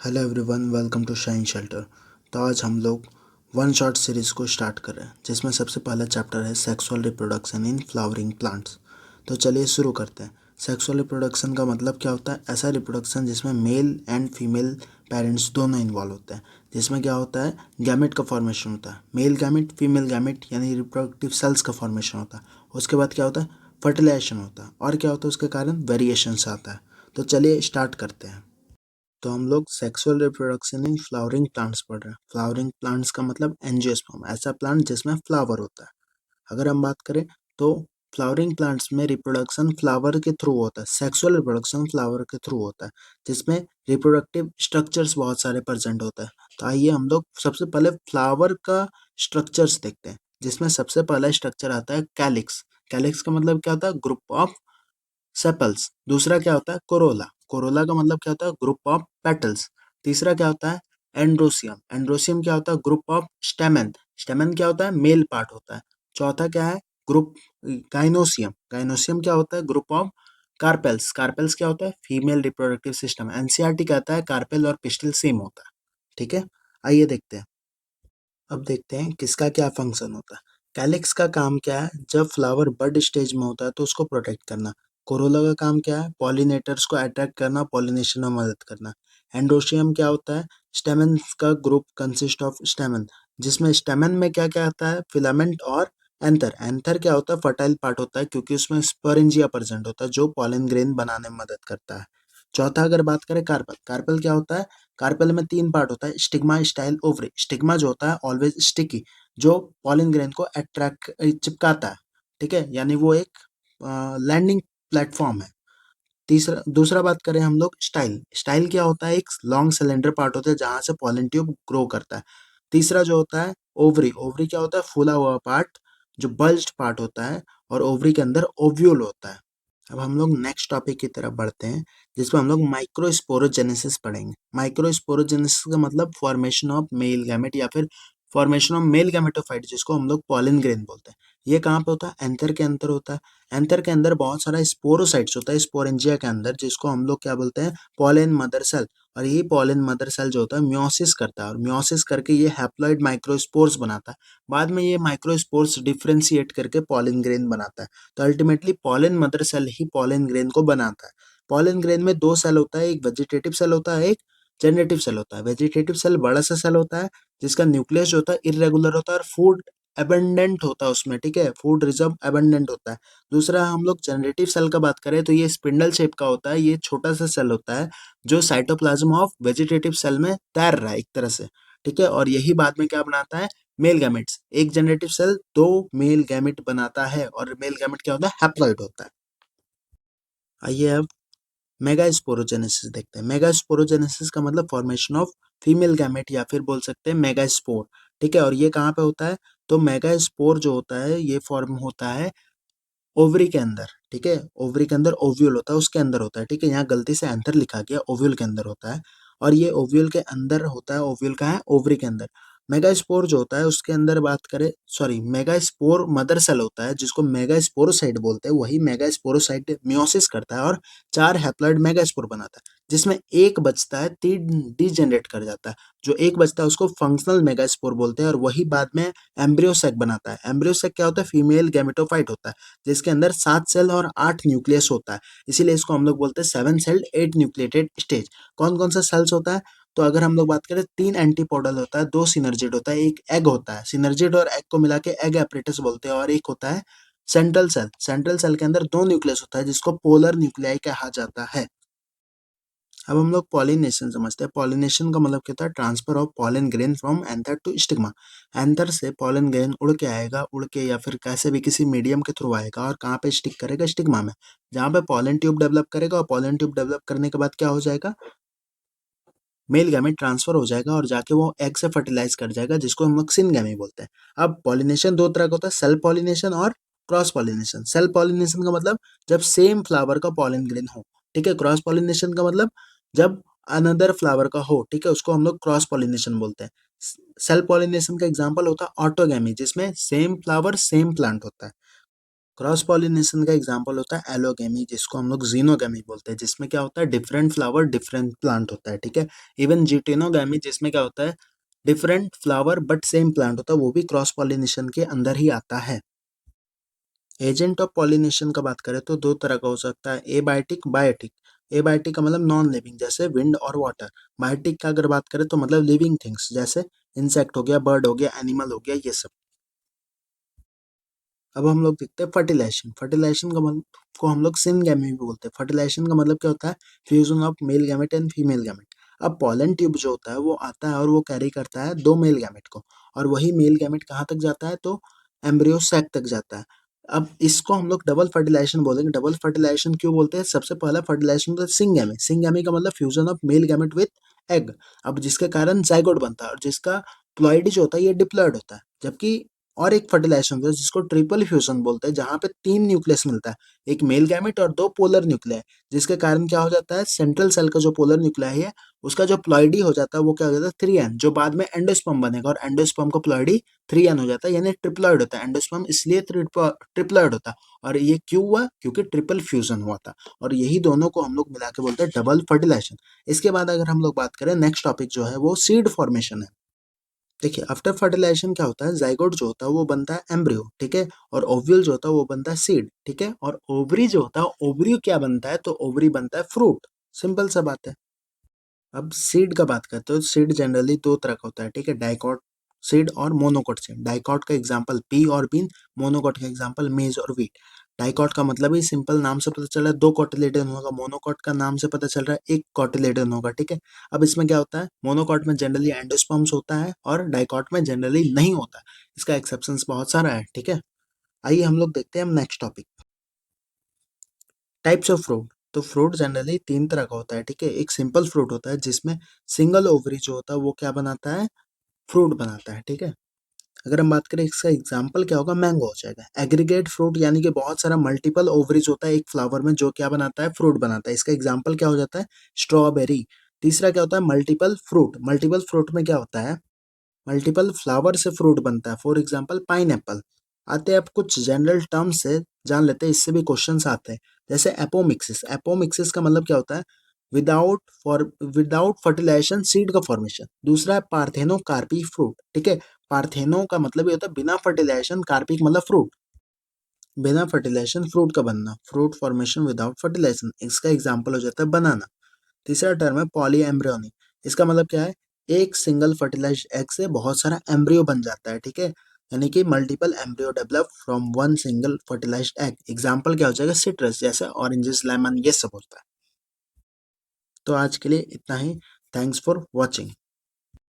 Hello everyone, welcome to shine shelter. तो आज हम लोग वन शॉट सीरीज़ को स्टार्ट कर रहे हैं जिसमें सबसे पहला चैप्टर है sexual reproduction in flowering plants. तो चलिए शुरू करते हैं। सेक्सुअल रिप्रोडक्शन का मतलब क्या होता है? ऐसा रिप्रोडक्शन जिसमें मेल एंड फीमेल पेरेंट्स दोनों इन्वॉल्व होते हैं। जिसमें क्या होता है, गैमेट का फॉर्मेशन होता है, मेल गैमेट फीमेल गैमेट यानी रिप्रोडक्टिव सेल्स का फॉर्मेशन होता है। उसके बाद क्या होता है, फर्टिलाइजेशन होता है, और क्या होता है उसके कारण वेरिएशंस आता है। तो चलिए स्टार्ट करते हैं। तो हम लोग sexual reproduction in flowering plants पढ़ रहे हैं। फ्लावरिंग प्लांट्स का मतलब एंजियोस्पर्म, ऐसा प्लांट जिसमें फ्लावर होता है। अगर हम बात करें तो फ्लावरिंग प्लांट्स में रिप्रोडक्शन फ्लावर के थ्रू होता है, सेक्सुअल रिप्रोडक्शन फ्लावर के थ्रू होता है, जिसमें रिप्रोडक्टिव स्ट्रक्चर्स बहुत सारे प्रेजेंट होता है। तो आइए हम लोग सबसे पहले फ्लावर का स्ट्रक्चर्स देखते हैं, जिसमें सबसे पहला स्ट्रक्चर आता है कैलिक्स। कैलिक्स का मतलब क्या होता है? Group of sepals. दूसरा क्या होता है? कोरोला। कोरोला का मतलब क्या होता है? Group of petals. तीसरा क्या होता है? एंड्रोसियम। एंड्रोसियम क्या होता है? Group of स्टेमन। स्टेमन क्या होता है? मेल पार्ट होता है। चौथा क्या है? Group gynoecium. गाइनोसियम क्या होता है? Group of carpels. कार्पेल्स क्या होता है? Female reproductive system. एनसीईआरटी कहता है कार्पेल और पिस्टल सेम होता है। ठीक है, आइए देखते हैं। अब देखते हैं किसका क्या फंक्शन होता है। कैलिक्स का काम क्या है? जब फ्लावर बड स्टेज में होता है तो उसको प्रोटेक्ट करना। कोरोला का काम क्या है? पॉलिनेटर्स को अट्रैक्ट करना, पॉलिनेशन में मदद करना। एंडोशियम क्या होता है? स्टेमन का ग्रुप कंसिस्ट ऑफ स्टेमन, जिसमें स्टेमन में क्या क्या आता है? फिलामेंट और एंथर। एंथर क्या होता है? फर्टाइल पार्ट होता है, क्योंकि उसमें स्पोरेंजिया प्रेजेंट होता है जो पॉलन ग्रेन बनाने में मदद करता है। चौथा अगर बात करें कार्पल, कार्पल क्या होता है? कार्पेल में तीन पार्ट होता है, स्टिग्मा, स्टाइल, ओवरी। स्टिग्मा जो होता है ऑलवेज स्टिकी, जो पॉलन ग्रेन को अट्रैक्ट चिपकाता है। ठीक है, यानी वो एक लैंडिंग प्लेटफॉर्म है। तीसरा दूसरा बात करें हम लोग स्टाइल। स्टाइल क्या होता है? एक लॉन्ग सिलेंडर पार्ट होता है जहां से पॉलन ट्यूब ग्रो करता है। तीसरा जो होता है ओवरी। ओवरी क्या होता है? फूला हुआ पार्ट, जो बल्ज्ड पार्ट होता है, और ओवरी के अंदर ओव्यूल होता है। अब हम लोग नेक्स्ट टॉपिक की तरफ बढ़ते हैं, जिसमें हम लोग माइक्रोस्पोरोजेनेसिस पढ़ेंगे। माइक्रोस्पोरोजेनेसिस का मतलब फॉर्मेशन ऑफ मेल गैमेट या फिर फॉर्मेशन ऑफ मेल गैमेटोफाइट, जिसको हम लोग पॉलन ग्रेन बोलते हैं। ये कहाँ पे होता है? एंथर के अंदर होता है। एंथर के अंदर बहुत सारा स्पोरोसाइट्स होता है स्पोरेंजिया के अंदर, जिसको हम लोग क्या बोलते हैं? Pollen mother cell. और यही पॉलन मदर सेल जो होता है म्योसिस करता है, और म्योसिस करके ये हैप्लॉइड माइक्रोस्पोर्स बनाता है। बाद में ये माइक्रोस्पोर्स डिफ्रेंशिएट करके पॉलन ग्रेन बनाता है। तो अल्टीमेटली पॉलन मदर सेल ही पॉलन ग्रेन को बनाता है। पॉलन ग्रेन में दो सेल होता है, एक वेजिटेटिव सेल होता है, एक जनरेटिव सेल होता है। वेजिटेटिव सेल बड़ा सा सेल होता है, जिसका न्यूक्लियस जो होता है इरेगुलर होता है और फूड अबंडेंट होता है उसमें। ठीक है, फूड रिजर्व अबंडेंट होता है। दूसरा हम लोग जनरेटिव सेल का बात करें तो ये स्पिंडल शेप का होता है। ये छोटा सा सेल होता है जो साइटोप्लाज्म ऑफ वेजिटेटिव सेल में तैर रहा है एक तरह से। ठीक है, और यही बाद में क्या बनाता है? Male gametes. एक जनरेटिव सेल दो मेल गैमेट बनाता है, और मेल गैमेट क्या होता है? हैप्लॉइड होता है। आइए अब मेगास्पोरोजेनेसिस देखते हैं। मेगास्पोरोजेनेसिस का मतलब फॉर्मेशन ऑफ फीमेल गैमेट या फिर बोल सकते हैं मेगास्पोर। ठीक है, और ये कहाँ पे होता है? तो मेगास्पोर जो होता है ये फॉर्म होता है ओवरी के अंदर। ठीक है, ओवरी के अंदर ओव्यूल होता है, उसके अंदर होता है। ठीक है, यहाँ गलती से एंथर लिखा गया, ओव्यूल के अंदर होता है। और ये ओव्यूल के अंदर होता है। ओव्यूल का है ओवरी के अंदर। मेगास्पोर जो होता है उसके अंदर बात करें, सॉरी, मेगास्पोर मदर सेल होता है जिसको मेगास्पोरोसाइट बोलते हैं। वही मेगास्पोरोसाइट मियोसिस करता है और चार हैप्लॉइड मेगास्पोर बनाता है, जिसमें एक बचता है, तीन डीजेनरेट कर जाता है। जो एक बचता है उसको फंक्शनल मेगास्पोर बोलते हैं, और वही बाद में एम्ब्रियोसेक बनाता है। एम्ब्रियोसेक क्या होता है? फीमेल गैमेटोफाइट होता है, जिसके अंदर 7 सेल और 8 न्यूक्लियस होता है। इसीलिए इसको हम लोग बोलते हैं 7 सेल्ड 8 न्यूक्लिएटेड स्टेज। कौन-कौन सा सेल्स होता है? तो अगर हम लोग बात करें, 3 एंटीपोडल होता है, 2 सिनर्जिड होता है, 1 एग होता है। सिनर्जिड और एग को मिला के एग एपरेटस बोलते हैं, और एक होता है सेंट्रल सेल। सेंट्रल सेल के अंदर 2 न्यूक्लियस होता है, जिसको पोलर न्यूक्लियाई कहा जाता है। अब हम लोग पॉलिनेशन समझते हैं। पॉलिनेशन का मतलब क्या होता है? Transfer of pollen grain from anther to stigma. Anther से पॉलन ग्रेन उड़ के आएगा, उड़ के या फिर कैसे भी किसी मीडियम के थ्रू आएगा, और कहाँ पे स्टिक करेगा? स्टिग्मा में, जहाँ पे पॉलन ट्यूब डेवलप करेगा। और पॉलन ट्यूब डेवलप करने के बाद क्या हो जाएगा? मेल गैमेट ट्रांसफर हो जाएगा, और जाके वो एग से फर्टिलाइज कर जाएगा, जिसको हम लोग सिनगैमी बोलते हैं। अब पॉलिनेशन दो तरह का होता है, सेल्फ पॉलिनेशन और क्रॉस पॉलिनेशन। सेल्फ पॉलिनेशन का मतलब जब सेम फ्लावर का पॉलन ग्रेन हो। ठीक है, क्रॉस पॉलिनेशन का मतलब जब अनदर फ्लावर का हो। ठीक है, उसको हम लोग क्रॉस पॉलिनेशन बोलते हैं। सेल्फ पॉलिनेशन का एग्जाम्पल होता है ऑटोगैमी, जिसमें सेम फ्लावर सेम प्लांट होता है। क्रॉस पॉलिनेशन का एग्जांपल होता है एलोगेमी, जिसको हम लोग जीनोगेमी बोलते हैं, जिसमें क्या होता है डिफरेंट फ्लावर डिफरेंट प्लांट होता है, ठीक है। इवन जिटेनोगेमी, जिसमें क्या होता है different flower but same plant होता है, वो भी क्रॉस पॉलिनेशन के अंदर ही आता है। एजेंट ऑफ पॉलिनेशन का बात करें तो दो तरह का हो सकता है, एबायोटिक बायोटिक। एबायोटिक का मतलब नॉन लिविंग, जैसे विंड और वाटर। बायोटिक का अगर बात करें तो मतलब लिविंग थिंग्स, जैसे इंसेक्ट हो गया, बर्ड हो गया, एनिमल हो गया, ये सब। अब हम लोग देखते हैं फर्टिलाइजेशन। फर्टिलाइजेशन का मतलब को हम लोग सिनगेमी भी बोलते हैं। फर्टिलाइजेशन का मतलब क्या होता है fusion of male gamete and female gamete. अब पॉलन ट्यूब जो होता है वो आता है और वो कैरी करता है दो मेल गैमेट को, और वही मेल गैमेट कहाँ तक जाता है तो एम्ब्रियो सैक तक जाता है। अब इसको हम लोग डबल फर्टिलाइजेशन बोलेंगे। डबल फर्टिलाइजेशन क्यों बोलते हैं? सबसे पहला फर्टिलाइजेशन होता है सिंगेमी। सिंगेमी का मतलब fusion of male gamete with egg. अब जिसके कारण जाइगोट बनता है, और जिसका प्लॉइड जो होता है ये डिप्लॉइड होता है। जबकि और एक फर्टिलाइजेशन होता है जिसको ट्रिपल फ्यूजन बोलते हैं, जहाँ पे तीन न्यूक्लियस मिलता है, एक मेल गैमेट और दो पोलर न्यूक्लियाई, जिसके कारण क्या हो जाता है सेंट्रल सेल का जो पोलर न्यूक्लियाई है उसका जो प्लॉइडी हो जाता है वो क्या हो जाता है 3n, जो बाद में एंडोस्पर्म बनेगा, और एंडोस्पर्म का प्लॉइडी 3n हो जाता है, यानी ट्रिप्लॉइड होता है। एंडोस्पर्म इसलिए ट्रिप्लॉइड होता है, और ये क्यों हुआ? क्योंकि ट्रिपल फ्यूजन हुआ था। और यही दोनों को हम लोग मिला के बोलते हैं डबल फर्टिलाइजेशन। इसके बाद अगर हम लोग बात करें, नेक्स्ट टॉपिक जो है वो सीड फॉर्मेशन है। देखिए, आफ्टर फर्टिलाइजेशन क्या होता है, जाइगोट जो होता है वो बनता है एम्ब्रियो, ठीक है, और ओव्यूल जो होता है वो बनता है सीड, ठीक है, और ओवरी जो होता है, ओवरी क्या बनता है तो ओवरी बनता है फ्रूट। सिंपल सा बात है। अब सीड का बात करते हो, सीड जनरली दो तरह का होता है, ठीक है, डाइकॉट सीड और मोनोकॉट सीड। डाइकॉट का एग्जांपल पी और बीन, मोनोकॉट का एग्जांपल मेज और व्हीट। डाइकॉट का मतलब ही सिंपल नाम से पता चल रहा है दो कॉटिलेडन होगा, मोनोकॉट का नाम से पता चल रहा है एक कॉटिलेडन होगा, ठीक है। अब इसमें क्या होता है, मोनोकॉट में जनरली एंडोस्पर्म्स होता है और डाइकॉट में जनरली नहीं होता है। इसका एक्सेप्शंस बहुत सारा है, ठीक है। आइए हम लोग देखते हैं हम next topic, types of fruit. तो फ्रूट जनरली तीन तरह का होता है, ठीक है। एक सिंपल फ्रूट होता है जिसमें सिंगल ओवरी जो होता है वो क्या बनाता है, फ्रूट बनाता है, ठीक है। अगर हम बात करें इसका एग्जाम्पल क्या होगा, मैंगो हो जाएगा। एग्रीगेट फ्रूट यानी कि बहुत सारा मल्टीपल ओवरीज होता है एक फ्लावर में, जो क्या बनाता है फ्रूट बनाता है। इसका एग्जाम्पल क्या हो जाता है, स्ट्रॉबेरी। तीसरा क्या होता है, मल्टीपल फ्रूट। मल्टीपल फ्रूट में क्या होता है, मल्टीपल फ्लावर से फ्रूट बनता है, फॉर एग्जाम्पल पाइन एप्पल। आते हैं अब कुछ जनरल टर्म्स से जान लेते हैं, इससे भी क्वेश्चंस आते हैं। जैसे एपोमिक्सिस। एपोमिक्सिस का मतलब क्या होता है, विदाउट फर्टिलाइजेशन सीड का फॉर्मेशन। दूसरा है पार्थेनो कार्पी फ्रूट, ठीक है। पार्थेनो का मतलब ये होता है बिना फर्टिलाइजेशन, कार्पिक मतलब फ्रूट, बिना फर्टिलाइजेशन फ्रूट का बनना, फ्रूट फॉर्मेशन विदाउट फर्टिलाइजेशन। इसका एग्जाम्पल हो जाता है बनाना। तीसरा टर्म है पॉली एम्ब्रियोनी। इसका मतलब क्या है, एक सिंगल फर्टिलाइज्ड एग से बहुत सारा एम्ब्रियो बन जाता है, ठीक है, यानी कि multiple embryo develop from one single fertilised egg. Example क्या हो जाएगा, सिट्रस, जैसे ऑरेंजेस, लेमन, ये सब होता है। तो आज के लिए इतना ही। Thanks for watching.